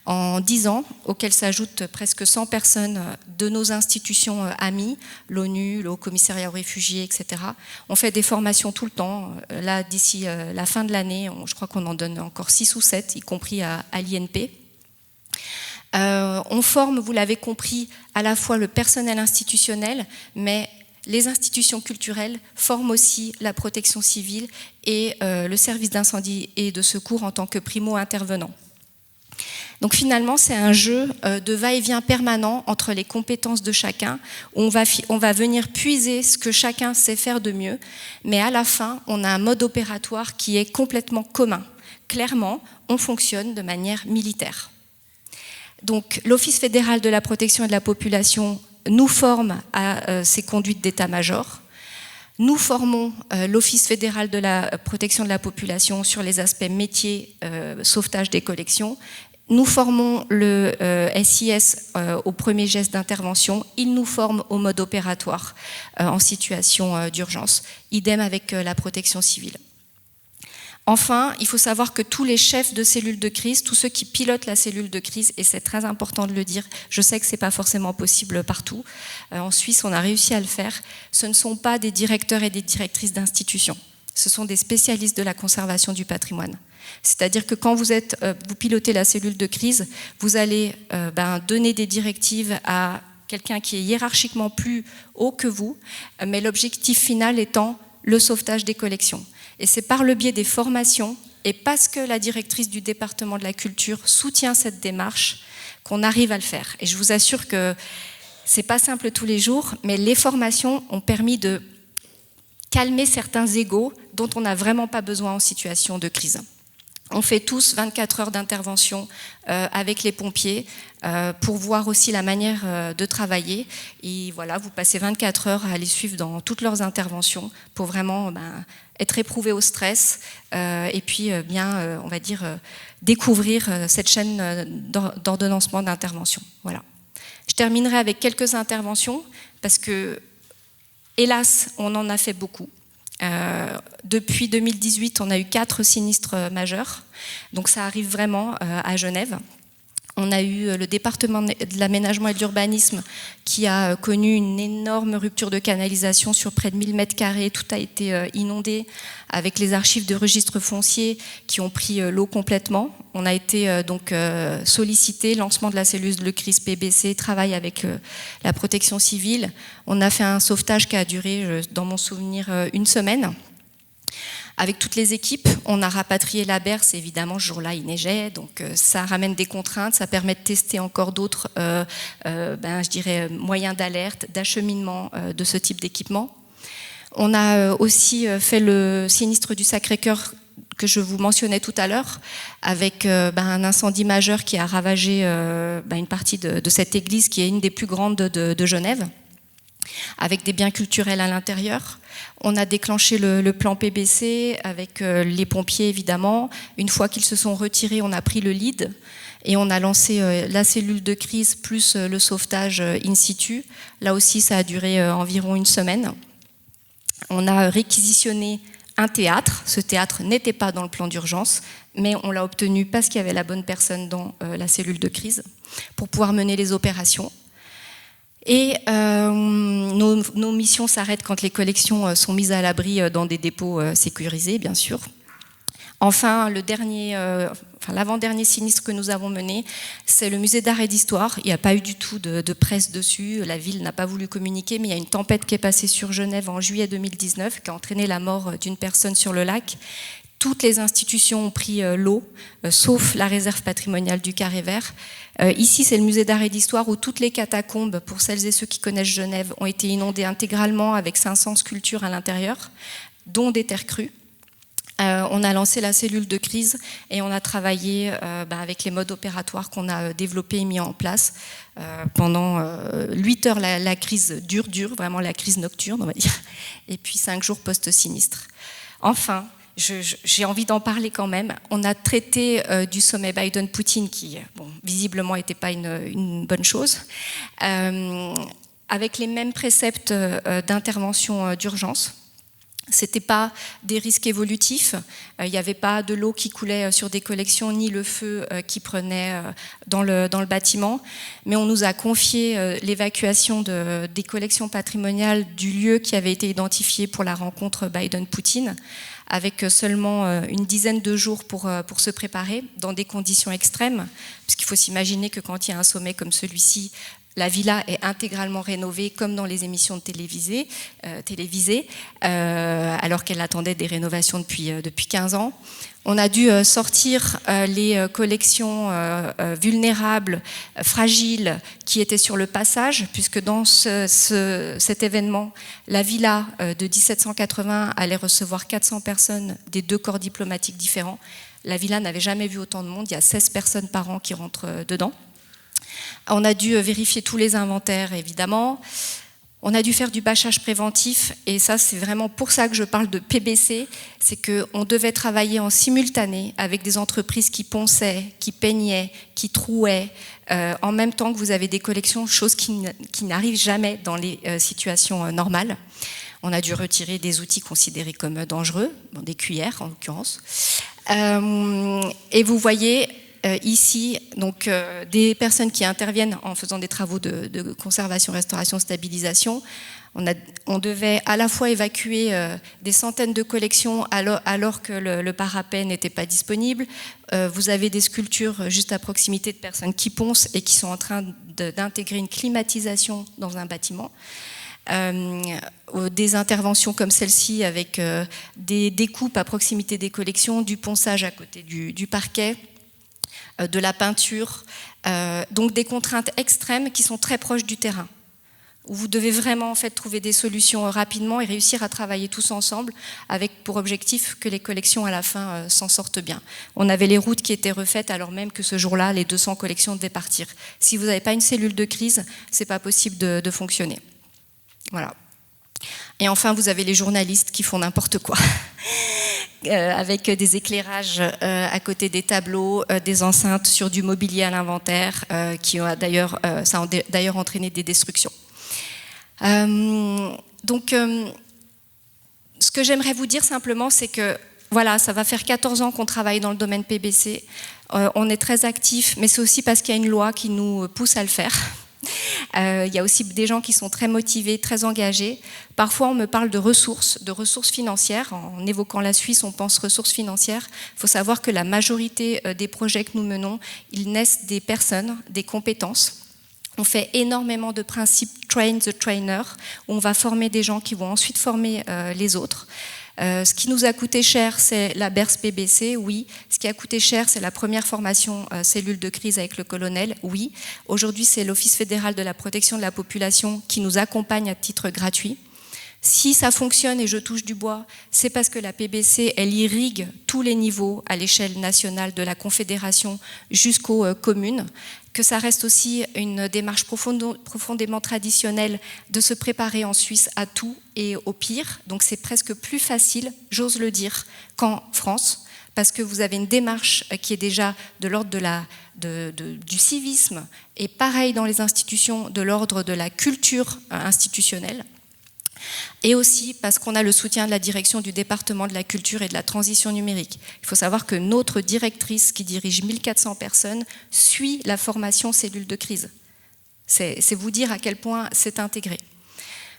en 10 ans, auxquels s'ajoutent presque 100 personnes de nos institutions amies, l'ONU, le Haut-Commissariat aux réfugiés, etc. On fait des formations tout le temps. Là, d'ici la fin de l'année, je crois qu'on en donne encore 6 ou 7, y compris à l'INP. On forme, vous l'avez compris, à la fois le personnel institutionnel, mais les institutions culturelles forment aussi la protection civile et le service d'incendie et de secours en tant que primo-intervenant. Donc finalement, c'est un jeu de va-et-vient permanent entre les compétences de chacun, où on va venir puiser ce que chacun sait faire de mieux, mais à la fin, on a un mode opératoire qui est complètement commun. Clairement, on fonctionne de manière militaire. Donc l'Office fédéral de la protection et de la population nous forme à ces conduites d'état-major. Nous formons l'Office fédéral de la protection de la population sur les aspects métiers, sauvetage des collections. Nous formons le SIS au premier geste d'intervention. Il nous forme au mode opératoire en situation d'urgence. Idem avec la protection civile. Enfin, il faut savoir que tous les chefs de cellules de crise, tous ceux qui pilotent la cellule de crise, et c'est très important de le dire, je sais que ce n'est pas forcément possible partout, en Suisse on a réussi à le faire, ce ne sont pas des directeurs et des directrices d'institutions, ce sont des spécialistes de la conservation du patrimoine. C'est-à-dire que quand vous pilotez la cellule de crise, vous allez donner des directives à quelqu'un qui est hiérarchiquement plus haut que vous, mais l'objectif final étant le sauvetage des collections. Et c'est par le biais des formations et parce que la directrice du département de la culture soutient cette démarche qu'on arrive à le faire. Et je vous assure que c'est pas simple tous les jours, mais les formations ont permis de calmer certains égos dont on n'a vraiment pas besoin en situation de crise. On fait tous 24 heures d'intervention avec les pompiers pour voir aussi la manière de travailler. Et voilà, vous passez 24 heures à les suivre dans toutes leurs interventions pour vraiment être éprouvé au stress et puis bien, on va dire, découvrir cette chaîne d'ordonnancement d'intervention. Voilà. Je terminerai avec quelques interventions parce que, hélas, on en a fait beaucoup. Depuis 2018, on a eu 4 sinistres majeurs, donc ça arrive vraiment à Genève. On a eu le département de l'aménagement et de l'urbanisme qui a connu une énorme rupture de canalisation sur près de 1000 mètres carrés. Tout a été inondé avec les archives de registres fonciers qui ont pris l'eau complètement. On a été donc sollicité, lancement de la cellule de crise PBC, travail avec la protection civile. On a fait un sauvetage qui a duré, dans mon souvenir, 1 semaine. Avec toutes les équipes, on a rapatrié la berce. Évidemment, ce jour-là, il neigeait, donc ça ramène des contraintes. Ça permet de tester encore d'autres, je dirais, moyens d'alerte, d'acheminement de ce type d'équipement. On a aussi fait le sinistre du Sacré-Cœur que je vous mentionnais tout à l'heure, avec un incendie majeur qui a ravagé une partie de cette église qui est une des plus grandes de Genève, avec des biens culturels à l'intérieur. On a déclenché le plan PBC avec les pompiers, évidemment. Une fois qu'ils se sont retirés, on a pris le lead et on a lancé la cellule de crise plus le sauvetage in situ. Là aussi, ça a duré environ 1 semaine. On a réquisitionné un théâtre. Ce théâtre n'était pas dans le plan d'urgence, mais on l'a obtenu parce qu'il y avait la bonne personne dans la cellule de crise pour pouvoir mener les opérations. Et nos missions s'arrêtent quand les collections sont mises à l'abri dans des dépôts sécurisés, bien sûr. Enfin, l'avant-dernier sinistre que nous avons mené, c'est le musée d'art et d'histoire. Il n'y a pas eu du tout de presse dessus, la ville n'a pas voulu communiquer, mais il y a une tempête qui est passée sur Genève en juillet 2019, qui a entraîné la mort d'une personne sur le lac. Toutes les institutions ont pris l'eau, sauf la réserve patrimoniale du Carré Vert. Ici, c'est le musée d'art et d'histoire où toutes les catacombes, pour celles et ceux qui connaissent Genève, ont été inondées intégralement avec 500 sculptures à l'intérieur, dont des terres crues. On a lancé la cellule de crise et on a travaillé avec les modes opératoires qu'on a développés et mis en place. Pendant 8 heures, la crise dure, vraiment la crise nocturne, on va dire, et puis 5 jours post-sinistre. Enfin, j'ai envie d'en parler quand même. On a traité du sommet Biden-Poutine qui, visiblement, n'était pas une bonne chose, avec les mêmes préceptes d'intervention d'urgence. C'était pas des risques évolutifs, il n'y avait pas de l'eau qui coulait sur des collections, ni le feu qui prenait dans le bâtiment, mais on nous a confié l'évacuation des collections patrimoniales du lieu qui avait été identifié pour la rencontre Biden-Poutine, avec seulement une dizaine de jours pour se préparer dans des conditions extrêmes, puisqu'il faut s'imaginer que quand il y a un sommet comme celui-ci, la villa est intégralement rénovée comme dans les émissions de télévisées, alors qu'elle attendait des rénovations depuis 15 ans. On a dû sortir les collections vulnérables, fragiles, qui étaient sur le passage, puisque dans cet événement, la villa de 1780 allait recevoir 400 personnes des 2 corps diplomatiques différents. La villa n'avait jamais vu autant de monde, il y a 16 personnes par an qui rentrent dedans. On a dû vérifier tous les inventaires, évidemment. On a dû faire du bâchage préventif, et ça, c'est vraiment pour ça que je parle de PBC, c'est qu'on devait travailler en simultané avec des entreprises qui ponçaient, qui peignaient, qui trouaient, en même temps que vous avez des collections, chose qui n'arrive jamais dans les situations normales. On a dû retirer des outils considérés comme dangereux, des cuillères en l'occurrence. Et vous voyez ici donc, des personnes qui interviennent en faisant des travaux de conservation, restauration, stabilisation. On devait à la fois évacuer des centaines de collections alors que le parapet n'était pas disponible. Vous avez des sculptures juste à proximité de personnes qui poncent et qui sont en train d'intégrer une climatisation dans un bâtiment. Des interventions comme celle-ci avec des découpes à proximité des collections, du ponçage à côté du parquet, de la peinture, donc des contraintes extrêmes qui sont très proches du terrain. où vous devez vraiment en fait trouver des solutions rapidement et réussir à travailler tous ensemble avec pour objectif que les collections à la fin s'en sortent bien. On avait les routes qui étaient refaites alors même que ce jour-là, les 200 collections devaient partir. Si vous n'avez pas une cellule de crise, c'est pas possible de fonctionner. Voilà. Et enfin, vous avez les journalistes qui font n'importe quoi. Avec des éclairages à côté des tableaux, des enceintes sur du mobilier à l'inventaire, qui ont d'ailleurs, ça a d'ailleurs entraîné des destructions. Ce que j'aimerais vous dire simplement, c'est que voilà, ça va faire 14 ans qu'on travaille dans le domaine PBC. On est très actifs, mais c'est aussi parce qu'il y a une loi qui nous pousse à le faire. Il y a aussi des gens qui sont très motivés, très engagés. Parfois, on me parle de ressources financières. En évoquant la Suisse, on pense ressources financières. Il faut savoir que la majorité des projets que nous menons, ils naissent des personnes, des compétences. On fait énormément de principes train the trainer, où on va former des gens qui vont ensuite former les autres. Ce qui nous a coûté cher, c'est la BERS PBC, oui. Ce qui a coûté cher, c'est la première formation cellule de crise avec le colonel, oui. Aujourd'hui, c'est l'Office fédéral de la protection de la population qui nous accompagne à titre gratuit. Si ça fonctionne, et je touche du bois, c'est parce que la PBC, elle irrigue tous les niveaux à l'échelle nationale de la Confédération jusqu'aux communes, que ça reste aussi une démarche profondément traditionnelle de se préparer en Suisse à tout et au pire. Donc c'est presque plus facile, j'ose le dire, qu'en France, parce que vous avez une démarche qui est déjà de l'ordre du civisme, et pareil dans les institutions, de l'ordre de la culture institutionnelle. Et aussi parce qu'on a le soutien de la direction du département de la culture et de la transition numérique. Il faut savoir que notre directrice, qui dirige 1400 personnes, suit la formation cellule de crise. C'est vous dire à quel point c'est intégré.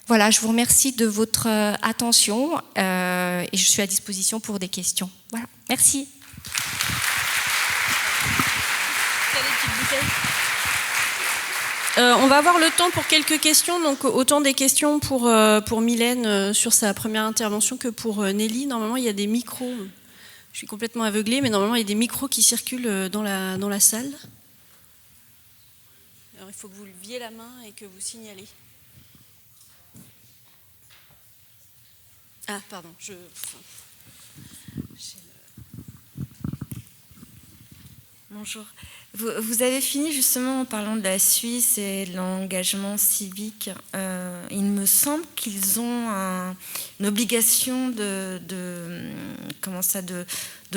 Voilà, je vous remercie de votre attention et je suis à disposition pour des questions. Voilà, merci. On va avoir le temps pour quelques questions, donc autant des questions pour Mylène sur sa première intervention que pour Nelly. Normalement, il y a des micros. Je suis complètement aveuglée, mais normalement, il y a des micros qui circulent dans la salle. Alors, il faut que vous leviez la main et que vous signalez. Ah, pardon, Bonjour. Vous avez fini justement en parlant de la Suisse et de l'engagement civique. Il me semble qu'ils ont une obligation de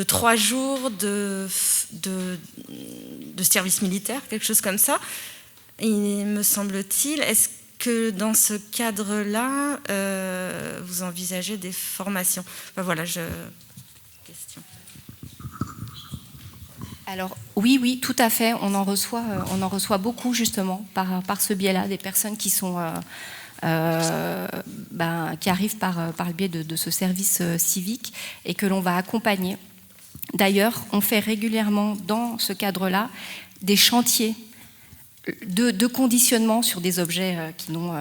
3 jours de service militaire, quelque chose comme ça. Il me semble-t-il. Est-ce que dans ce cadre-là, vous envisagez des formations? Enfin, voilà, question. Alors oui, tout à fait. On en reçoit beaucoup justement par ce biais-là, des personnes qui sont qui arrivent par le biais de ce service civique et que l'on va accompagner. D'ailleurs, on fait régulièrement dans ce cadre-là des chantiers de conditionnement sur des objets qui n'ont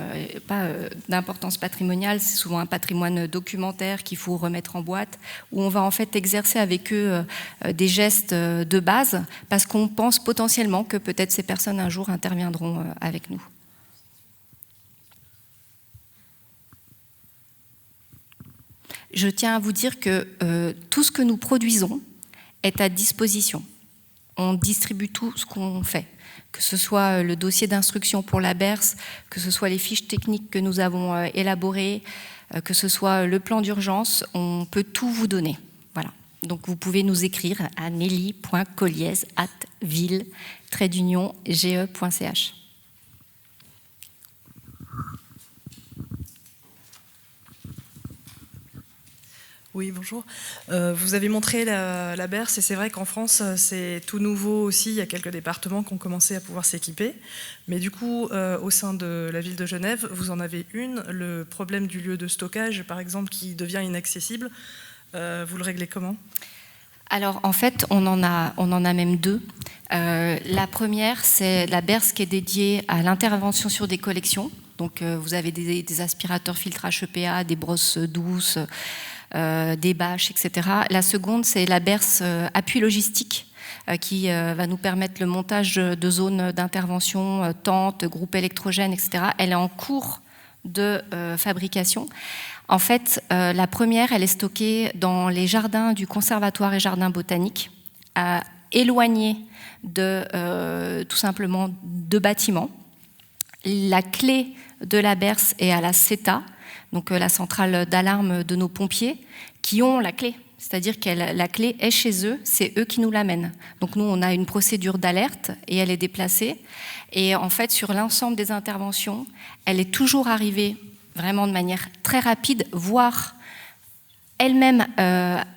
pas d'importance patrimoniale. C'est souvent un patrimoine documentaire qu'il faut remettre en boîte, où on va en fait exercer avec eux des gestes de base, parce qu'on pense potentiellement que peut-être ces personnes un jour interviendront avec nous. Je tiens à vous dire que tout ce que nous produisons est à disposition. On distribue tout ce qu'on fait, que ce soit le dossier d'instruction pour la BERS, que ce soit les fiches techniques que nous avons élaborées, que ce soit le plan d'urgence, on peut tout vous donner. Voilà. Donc vous pouvez nous écrire à nelly.colliez@ville-ge.ch. Oui, bonjour. Vous avez montré la BERS et c'est vrai qu'en France, c'est tout nouveau aussi. Il y a quelques départements qui ont commencé à pouvoir s'équiper. Mais du coup, au sein de la ville de Genève, vous en avez une. Le problème du lieu de stockage, par exemple, qui devient inaccessible, vous le réglez comment ? Alors, en fait, on en a même 2. La première, c'est la BERS qui est dédiée à l'intervention sur des collections. Donc, vous avez des aspirateurs filtrage EPA, des brosses douces, des bâches, etc. La seconde, c'est la BERS appui logistique. qui va nous permettre le montage de zones d'intervention, tentes, groupes électrogènes, etc. Elle est en cours de fabrication. En fait, la première, elle est stockée dans les jardins du conservatoire et jardin botanique, éloignée tout simplement de bâtiments. La clé de la berce est à la CETA, donc la centrale d'alarme de nos pompiers, qui ont la clé. C'est-à-dire que la clé est chez eux, c'est eux qui nous l'amènent. Donc nous, on a une procédure d'alerte et elle est déplacée. Et en fait, sur l'ensemble des interventions, elle est toujours arrivée vraiment de manière très rapide, voire elle-même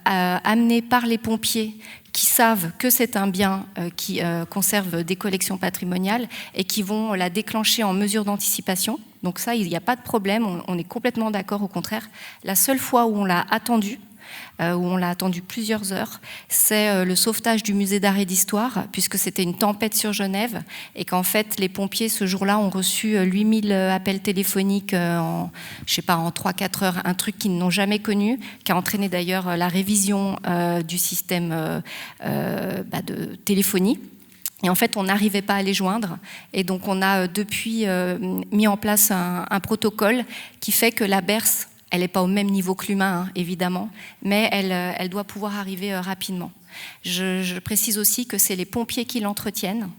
amenée par les pompiers qui savent que c'est un bien qui conserve des collections patrimoniales et qui vont la déclencher en mesure d'anticipation. Donc ça, il n'y a pas de problème, on est complètement d'accord, au contraire. La seule fois où on l'a attendue, où on l'a attendu plusieurs heures, c'est le sauvetage du musée d'art et d'histoire, puisque c'était une tempête sur Genève, et qu'en fait, les pompiers, ce jour-là, ont reçu 8000 appels téléphoniques en 3-4 heures, un truc qu'ils n'ont jamais connu, qui a entraîné d'ailleurs la révision du système de téléphonie. Et en fait, on n'arrivait pas à les joindre. Et donc, on a depuis mis en place un protocole qui fait que la berce, elle n'est pas au même niveau que l'humain, hein, évidemment, mais elle doit pouvoir arriver rapidement. Je précise aussi que c'est les pompiers qui l'entretiennent.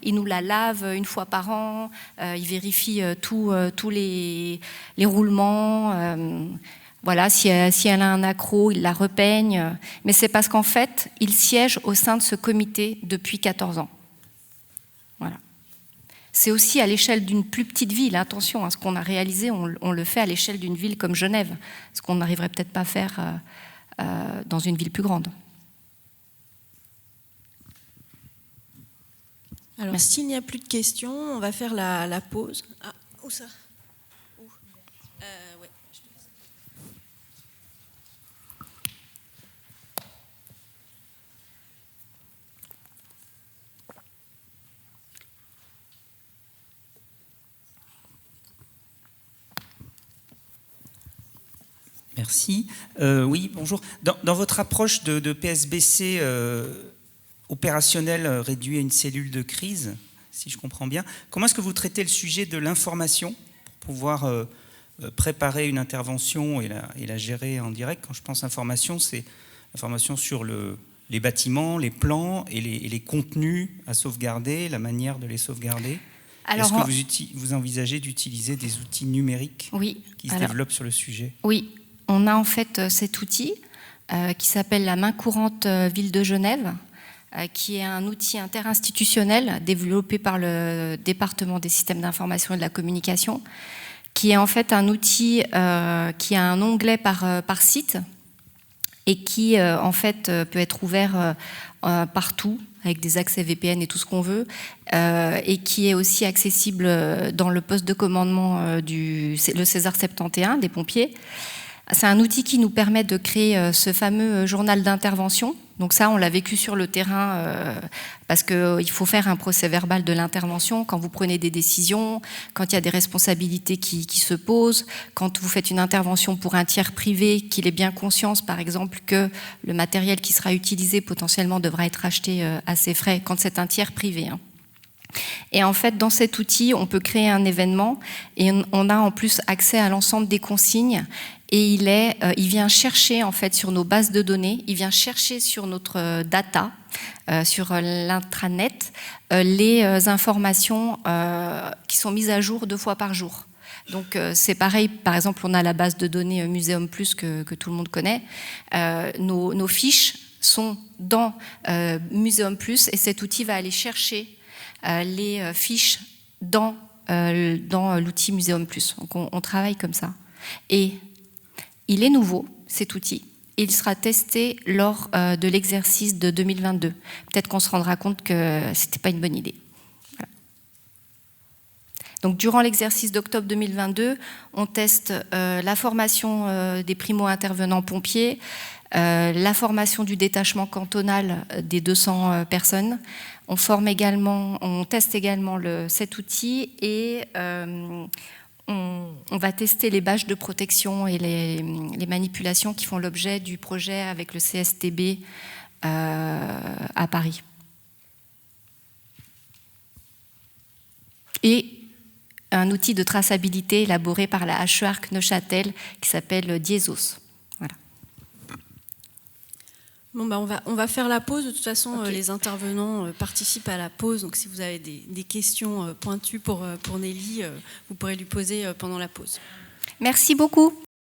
Ils nous la lavent une fois par an, ils vérifient tous les roulements. Voilà, si elle a un accroc, ils la repeignent. Mais c'est parce qu'en fait, ils siègent au sein de ce comité depuis 14 ans. Voilà. C'est aussi à l'échelle d'une plus petite ville. Attention, hein, ce qu'on a réalisé, on le fait à l'échelle d'une ville comme Genève, ce qu'on n'arriverait peut-être pas à faire dans une ville plus grande. Alors, s'il n'y a plus de questions, on va faire la pause. Ah, où ça? Où? Ouais. Merci. Oui, bonjour. Dans votre approche de PSBC opérationnel réduit à une cellule de crise, si je comprends bien, comment est-ce que vous traitez le sujet de l'information pour pouvoir préparer une intervention et la gérer en direct? Quand je pense information, c'est information sur les bâtiments, les plans et les contenus à sauvegarder, la manière de les sauvegarder. Est-ce que vous envisagez d'utiliser des outils numériques qui se développent sur le sujet? Oui. On a en fait cet outil qui s'appelle la main courante Ville de Genève, qui est un outil interinstitutionnel développé par le département des systèmes d'information et de la communication, qui est en fait un outil qui a un onglet par site et qui en fait peut être ouvert partout avec des accès VPN et tout ce qu'on veut, et qui est aussi accessible dans le poste de commandement le César 71 des pompiers. C'est un outil qui nous permet de créer ce fameux journal d'intervention. Donc ça, on l'a vécu sur le terrain parce qu'il faut faire un procès-verbal de l'intervention quand vous prenez des décisions, quand il y a des responsabilités qui se posent, quand vous faites une intervention pour un tiers privé, qu'il ait bien conscience, par exemple, que le matériel qui sera utilisé potentiellement devra être acheté à ses frais, quand c'est un tiers privé. Hein. Et en fait, dans cet outil, on peut créer un événement et on a en plus accès à l'ensemble des consignes. Et il vient chercher en fait sur nos bases de données, il vient chercher sur notre data, sur l'intranet, les informations qui sont mises à jour 2 fois par jour. Donc c'est pareil, par exemple, on a la base de données Muséum Plus que tout le monde connaît. Nos fiches sont dans Muséum Plus et cet outil va aller chercher les fiches dans l'outil Muséum Plus. Donc on travaille comme ça. Et il est nouveau, cet outil, et il sera testé lors de l'exercice de 2022. Peut-être qu'on se rendra compte que ce n'était pas une bonne idée. Voilà. Donc, durant l'exercice d'octobre 2022, on teste la formation des primo-intervenants pompiers, la formation du détachement cantonal des 200 personnes. On teste également cet outil et on va tester les bâches de protection et les manipulations qui font l'objet du projet avec le CSTB à à Paris. Et un outil de traçabilité élaboré par la HEARC Neuchâtel qui s'appelle Diesos. Voilà. Bon, on va faire la pause. De toute façon, Okay. Les intervenants participent à la pause. Donc, si vous avez des questions pointues pour Nelly, vous pourrez lui poser pendant la pause. Merci beaucoup.